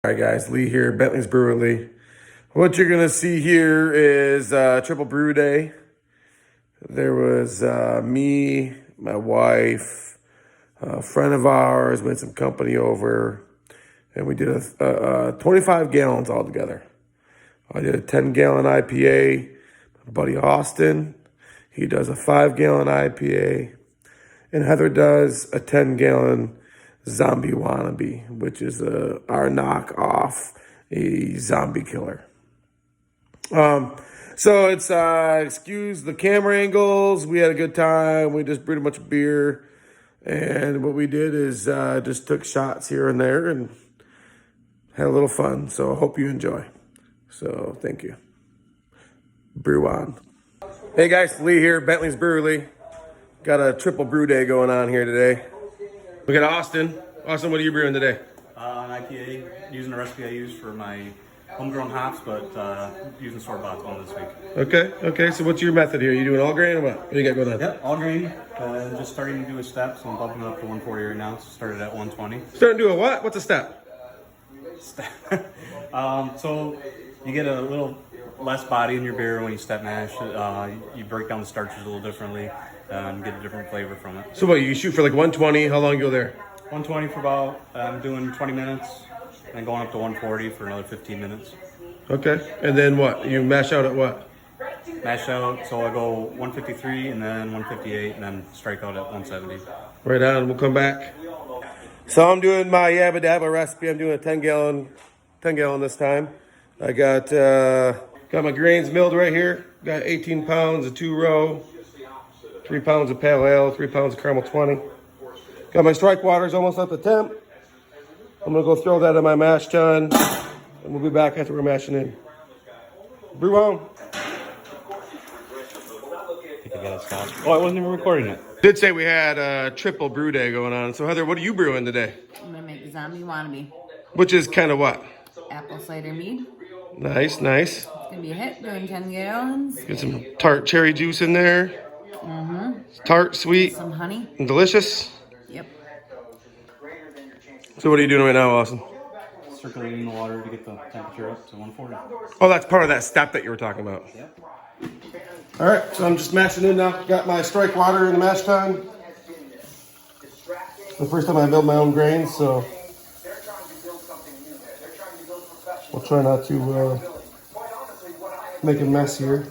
All right, guys, Lee here, Bentley's BrewerLee. What you're gonna see here is triple brew day. There was me, my wife, a friend of ours, we had some company over, and we did a 25 gallons all together. I did a 10-gallon IPA. My buddy Austin, he does a 5-gallon IPA, and Heather does a 10-gallon Zombie Wannabe, which is our knockoff, a zombie killer. So it's excuse the camera angles. We had a good time. We just brewed a bunch of beer, and what we did is just took shots here and there and had a little fun. So I hope you enjoy. So thank you. Brew on. Hey guys, Lee here, Bentley's BrewerLee. Got a triple brew day going on here today. We got Austin. Austin, what are you brewing today? An IPA, using the recipe I use for my homegrown hops, but using store-bought one this week. Okay. So what's your method here? You doing all grain or what do you got going on? Yep, all grain. Just starting to do a step, so I'm bumping it up to 140 right now. So started at 120. Starting to do a what? What's a step? So you get a little less body in your beer when you step mash. You break down the starches a little differently and get a different flavor from it. So what, you shoot for like 120, how long you go there? 120 for about, I'm doing 20 minutes, and going up to 140 for another 15 minutes. Okay, and then what? You mash out at what? Mash out, so I go 153 and then 158 and then strike out at 170. Right on, we'll come back. So I'm doing my Yabba Dabba recipe. I'm doing a 10 gallon this time. I got my grains milled right here. Got 18 pounds of 2-row, 3 pounds of pale ale, 3 pounds of caramel 20. Got my strike waters almost up to temp. I'm gonna go throw that in my mash tun, and we'll be back after we're mashing in. Brew on. Oh, I wasn't even recording it. Did say we had a triple brew day going on. So Heather, what are you brewing today? I'm gonna make Zombie Wannabe. Which is kind of what? Apple cider mead. Nice. It's gonna be a hit, doing 10 gallons. Get some tart cherry juice in there. Tart, sweet, Some honey. and delicious. Yep. So what are you doing right now, Austin? Circulating the water to get the temperature up to 140. Oh, that's part of that step that you were talking about. Yep. All right, so I'm just mashing in now. Got my strike water in the mash tun. The first time I build my own grains, so we'll try not to make a mess here.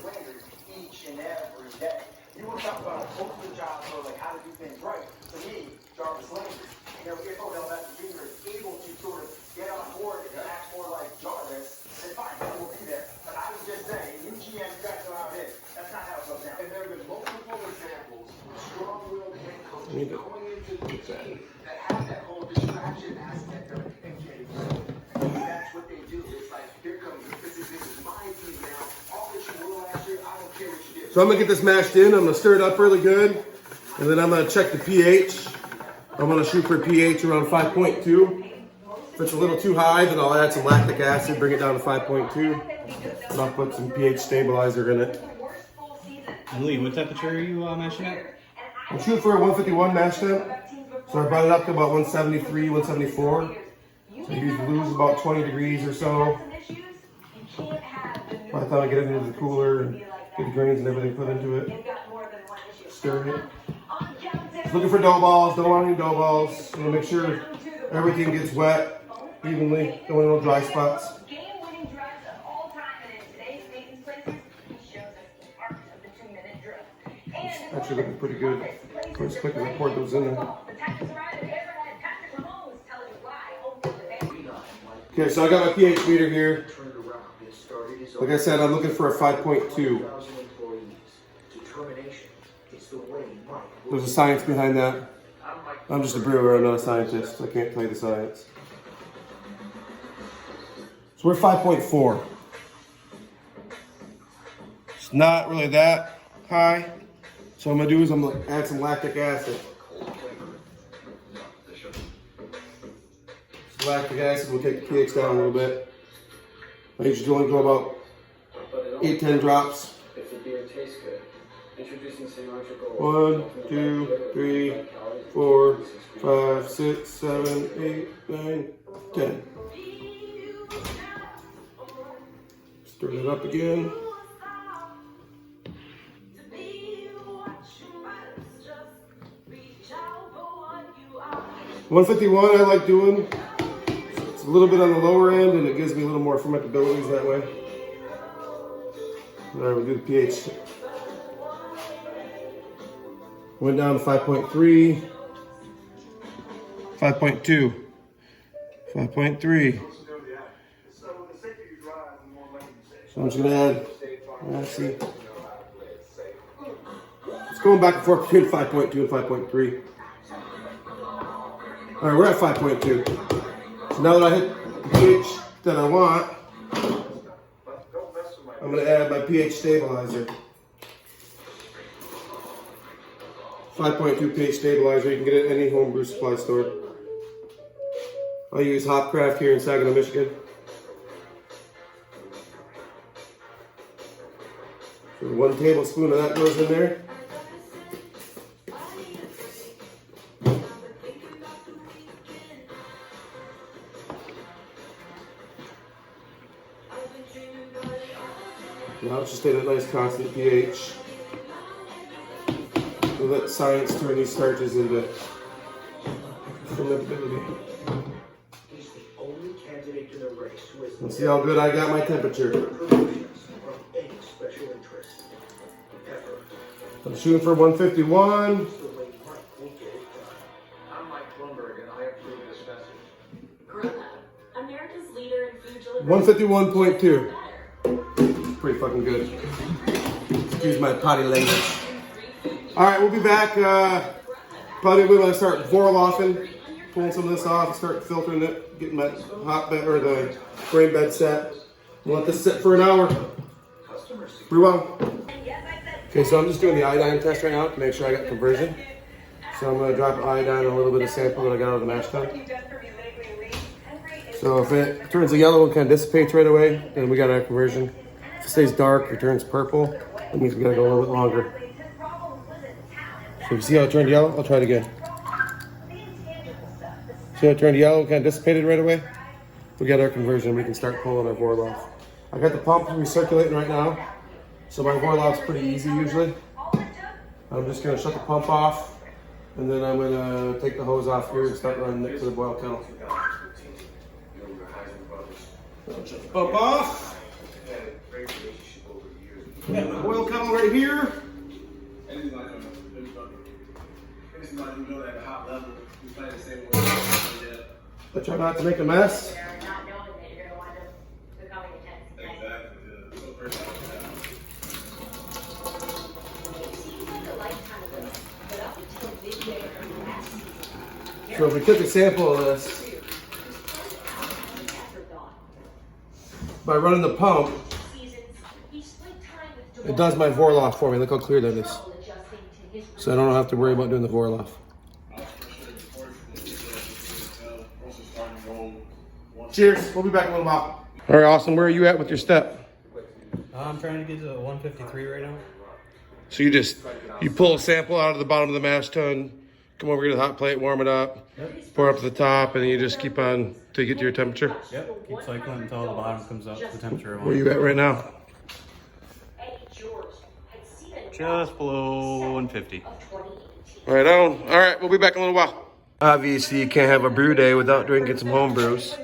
So I'm gonna get this mashed in. I'm gonna stir it up really good, and then I'm gonna check the pH. I'm gonna shoot for a pH around 5.2. If it's a little too high, then I'll add some lactic acid, bring it down to 5.2, and I'll put some pH stabilizer in it. And Lee, what temperature are you mashing at? I'm shooting for a 151 mash temp, so I brought it up to about 173, 174. So you usually lose about 20 degrees or so. By the time I get it into the cooler and get the grains and everything put into it, stir it. Just looking for dough balls, don't want any dough balls. You know, make sure everything gets wet evenly, don't want no dry spots. It's actually looking pretty good. As quick as I poured those in there. Okay, so I got my pH meter here. Like I said, I'm looking for a 5.2. There's a science behind that. I'm just a brewer, I'm not a scientist. I can't tell you the science. So we're 5.4. It's not really that high. So what I'm gonna do is I'm gonna add some lactic acid. Lactic acid will take the pH down a little bit. I usually only go about 8-10 drops. 1, 2, 3, 4, 5, 6, 7, 8, 9, 10. Stir it up again. 151 I like doing. It's a little bit on the lower end and it gives me a little more fermentabilities that way. All right, we'll do the pH. Went down to 5.3, 5.2, 5.3. So I'm just gonna add, let's see. It's going back and forth between 5.2 and 5.3. All right, we're at 5.2. So now that I hit the pH that I want, I'm gonna add my pH stabilizer. 5.2 pH stabilizer, you can get it at any homebrew supply store. I use Hopcraft here in Saginaw, Michigan. So 1 tablespoon of that goes in there. Now it's just at a nice constant pH. We'll let science turn these starches into fermentability. Let's see how good I got my temperature. I'm shooting for 151. 151.2. Pretty fucking good. Excuse my potty language. All right, we'll be back. Probably we're gonna start BrewerLee, pulling some of this off, start filtering it, getting my hot bed or the grain bed set. We'll let this sit for an hour. Brew well. Okay, so I'm just doing the iodine test right now to make sure I got conversion. So I'm gonna drop iodine on a little bit of sample that I got out of the mash tun. So if it turns yellow and kind of dissipates right away, then we got our conversion. If it stays dark or turns purple, that means we gotta go a little bit longer. So you see how it turned yellow? I'll try it again. See how it turned yellow, kind of dissipated right away? We got our conversion, we can start pulling our BrewerLee. I got the pump recirculating right now. So my BrewerLee is pretty easy usually. I'm just gonna shut the pump off and then I'm gonna take the hose off here and start running it to the boil kettle. Shut the pump off. Got my boil kettle right here. I try not to make a mess. So if we took a sample of this, by running the pump, it does my BrewerLee for me. Look how clear that is. So I don't have to worry about doing the BrewerLee. Cheers. We'll be back in a little while. All right, Austin, where are you at with your step? I'm trying to get to 153 right now. So you pull a sample out of the bottom of the mash tun, come over here to the hot plate, warm it up, pour up to the top, and then you just keep on till you get to your temperature? Yep, keep cycling until the bottom comes up to the temperature I want. Where are you at right now? Just below 150. Right on. All right, we'll be back in a little while. Obviously, you can't have a brew day without drinking some home brews.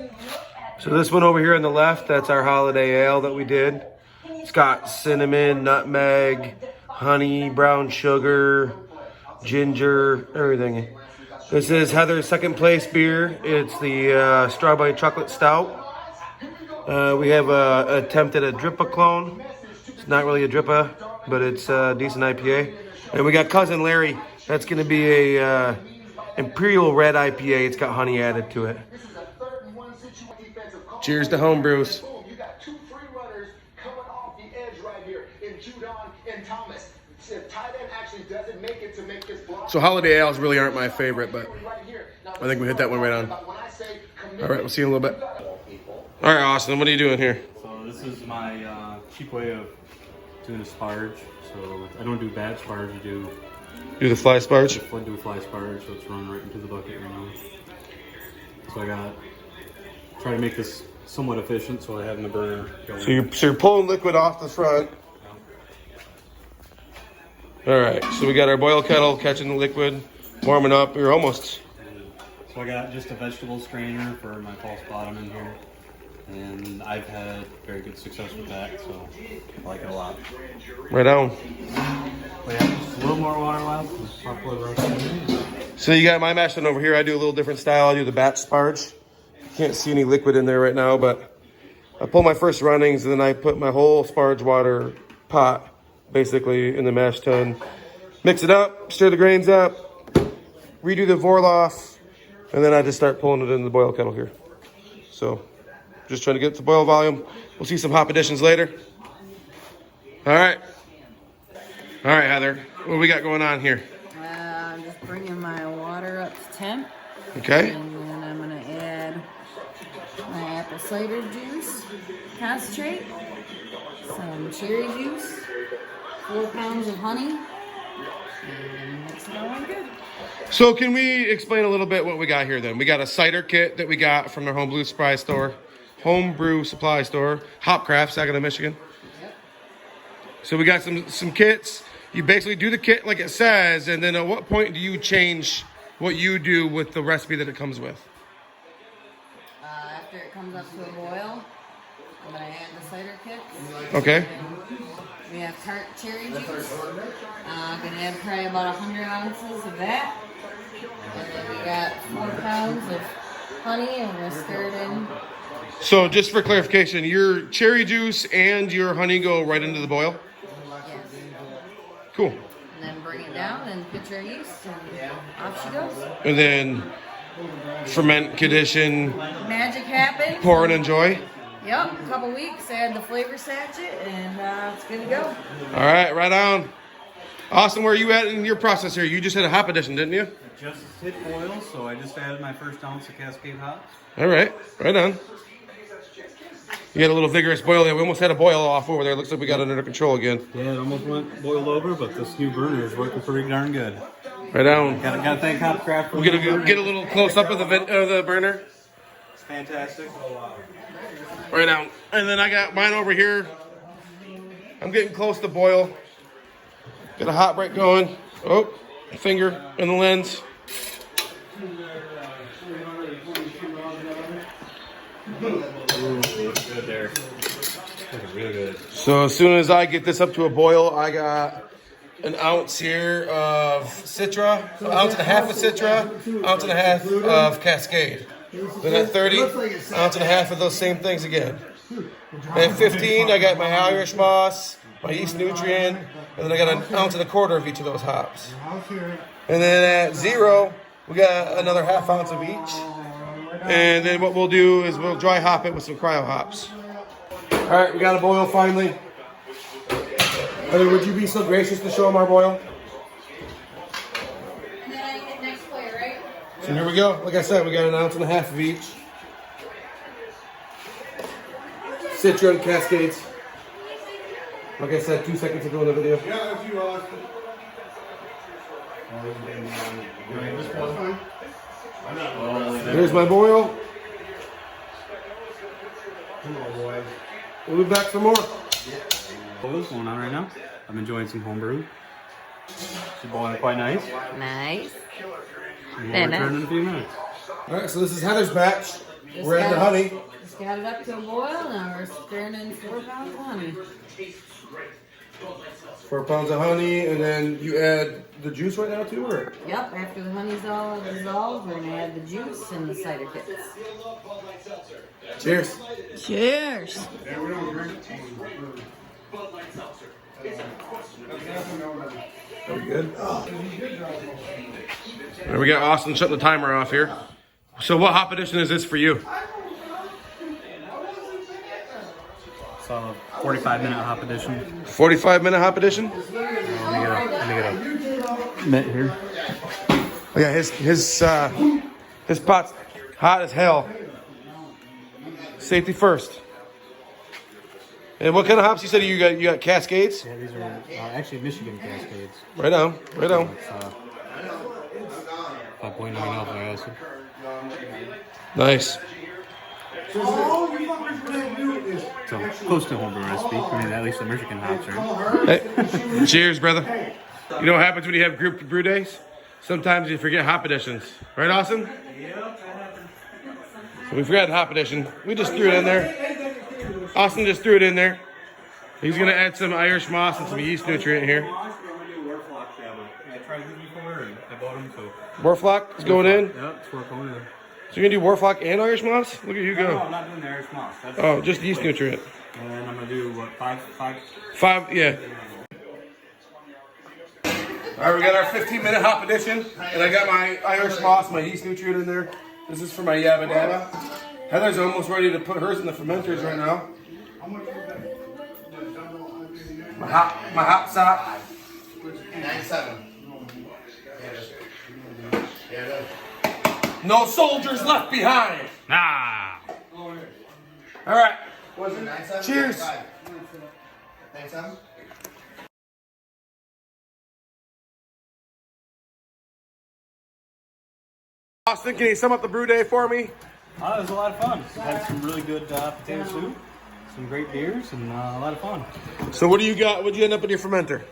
So this one over here on the left, that's our holiday ale that we did. It's got cinnamon, nutmeg, honey, brown sugar, ginger, everything. This is Heather's second place beer. It's the strawberry chocolate stout. We have a attempt at a Drippa clone. It's not really a Drippa, but it's a decent IPA. And we got Cousin Larry. That's going to be a Imperial Red IPA. It's got honey added to it. Cheers to home brews. You got 2 free runners coming off the edge right here in Judon and Thomas. If tight end actually doesn't make it to make this block. So holiday ales really aren't my favorite, but I think we hit that one right on. All right, we'll see you in a little bit. All right, Austin, what are you doing here? So this is my cheap way of doing a sparge. So I don't do bad sparge, I do the fly sparge? I do a fly sparge, so it's run right into the bucket right now. So I try to make this somewhat efficient, so I have my burner going. So you're pulling liquid off the front. All right, so we got our boil kettle catching the liquid, warming up. We're almost. So I got just a vegetable strainer for my false bottom in here. And I've had very good success with that, so I like it a lot. Right on. But yeah, just a little more water left. I'll pour the rest in. So you got my mash tun over here. I do a little different style. I do the batch sparge. Can't see any liquid in there right now, but I pull my first runnings and then I put my whole sparge water pot basically in the mash tun. Mix it up, stir the grains up, redo the Vorloff, and then I just start pulling it in the boil kettle here. So just trying to get to boil volume. We'll see some hop additions later. All right. All right, Heather. What do we got going on here? I'm just bringing my water up to temp. Okay. And then I'm going to add my apple cider juice concentrate, some cherry juice, 4 pounds of honey, and mix it all in good. So can we explain a little bit what we got here then? We got a cider kit that we got from our Homebrew supply store. Homebrew supply store. Hopcraft, Saginaw, Michigan. Yep. So we got some kits. You basically do the kit like it says, and then at what point do you change what you do with the recipe that it comes with? After it comes up to a boil, I'm going to add the cider kit. Okay. We have tart cherry juice. I'm going to add probably about 100 ounces of that. And then we got 4 pounds of honey, and we're going to stir it in. So just for clarification, your cherry juice and your honey go right into the boil? Yes. Cool. And then bring it down and put your yeast, and off she goes. And then ferment, condition, Magic happens. pour and enjoy. Yep, a couple weeks, add the flavor sachet, and it's good to go. All right on. Austin, where are you at in your process here? You just had a hop addition, didn't you? Just hit boil, so I just added my first ounce of Cascade hops. All right on. You had a little vigorous boil there. We almost had a boil off over there. Looks like we got it under control again. Yeah, it almost went boiled over, but this new burner is working pretty darn good. Right on. Gotta thank Hopcraft for We're gonna get a little close up of the burner. It's fantastic. Right on. And then I got mine over here. I'm getting close to boil. Got a hot break going. Oh, finger in the lens. Ooh, looks good there. Looking real good. So as soon as I get this up to a boil, I got an ounce here of Citra, an ounce and a half of Citra, ounce and a half of Cascade. Then at 30, ounce and a half of those same things again. At 15, I got my Irish moss, my yeast nutrient, and then I got an ounce and a quarter of each of those hops. And then at 0, we got another half ounce of each. And then what we'll do is we'll dry hop it with some cryo hops. All right, we got a boil finally. Heather, would you be so gracious to show them our boil? And then I hit next plate, right? So here we go. Like I said, we got an ounce and a half of each. Citra and Cascades. Like I said 2 seconds ago in the video. Yeah, that's you, Austin. Here's my boil. We'll be back for more. What's going on right now? I'm enjoying some homebrew. She's boiling quite nice. Nice. We'll Very nice. return in a few minutes. All right, so this is Heather's batch. We're at the honey. Just got it up to a boil, now we're stirring in 4 pounds of honey. 4 pounds of honey, and then you add the juice right now too, or? Yep, after the honey's all dissolved, we're going to add the juice and the cider kits. Cheers. Cheers. Are we good? There we got Austin shutting the timer off here. So what hop addition is this for you? So 45-minute hop edition. 45-minute hop addition? Let me get a mitt here. Oh yeah, his pot's hot as hell. Safety first. And what kind of hops you said you got? You got Cascades? Yeah, these are actually Michigan Cascades. Right on, right on. It's 5.9 alpha acid. Nice. Oh, you So close to homebrew recipe. I mean, at least the Michigan hops are. Hey, cheers, brother. You know what happens when you have group brew days? Sometimes you forget hop additions. Right, Austin? Yep, that happened. So we forgot hop addition. We just threw it in there. Austin just threw it in there. He's going to add some Irish moss and some yeast nutrient here. I tried these before and I bought them, so. Warflock is going in. Yep, it's working in. So you're going to do Warflock and Irish moss? Look at you No, go. I'm not doing the Irish moss. That's Oh, just yeast nutrient. And then I'm gonna do what, five? 5, yeah. All right, we got our 15-minute hop addition, and I got my Irish moss, my yeast nutrient in there. This is for my yabba dabba. Heather's almost ready to put hers in the fermenters right now. My hop sop. 97. No soldiers left behind. Nah. All right. Was it 97? Cheers. 97? Austin, can you sum up the brew day for me? It was a lot of fun. We had some really good potato soup, some great beers, and a lot of fun. So what do you got? What'd you end up in your fermenter?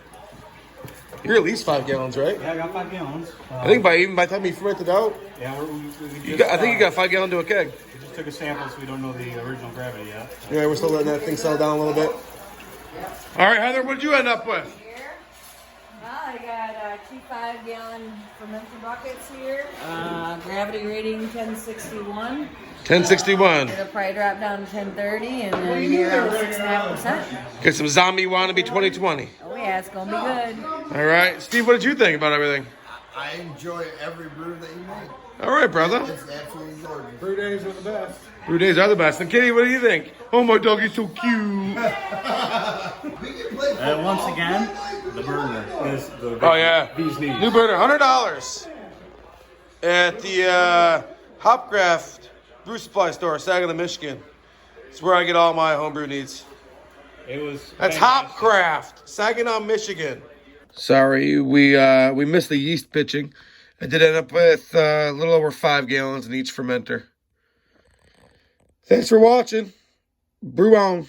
You're at least 5 gallons, right? Yeah, I got 5 gallons. I think by the time you fermented out, Yeah, I think you got 5 gallons to a keg. We just took a sample, so we don't know the original gravity yet. Yeah, we're still letting that thing settle down a little bit. All right, Heather, what'd you end up with? Here. Well, I got 2 5-gallon fermenter buckets here. Gravity rating 1061. 1061. It'll probably drop down to 1030 and then be around 6.5%. Get some zombie wannabe 2020. Oh yeah, it's gonna be good. All right, Steve, what did you think about everything? I enjoy every brew that you make. All right, brother. It's absolutely gorgeous. Brew days are the best. And Kitty, what do you think? Oh, my dog is so cute. Once again, the burner is the Oh yeah, bee's knees. new burner, $100 at the Hopcraft Brew Supply Store, Saginaw, Michigan. It's where I get all my homebrew needs. It was. That's fantastic. Hopcraft, Saginaw, Michigan. Sorry, we missed the yeast pitching. I did end up with a little over 5 gallons in each fermenter. Thanks for watching. Brew on.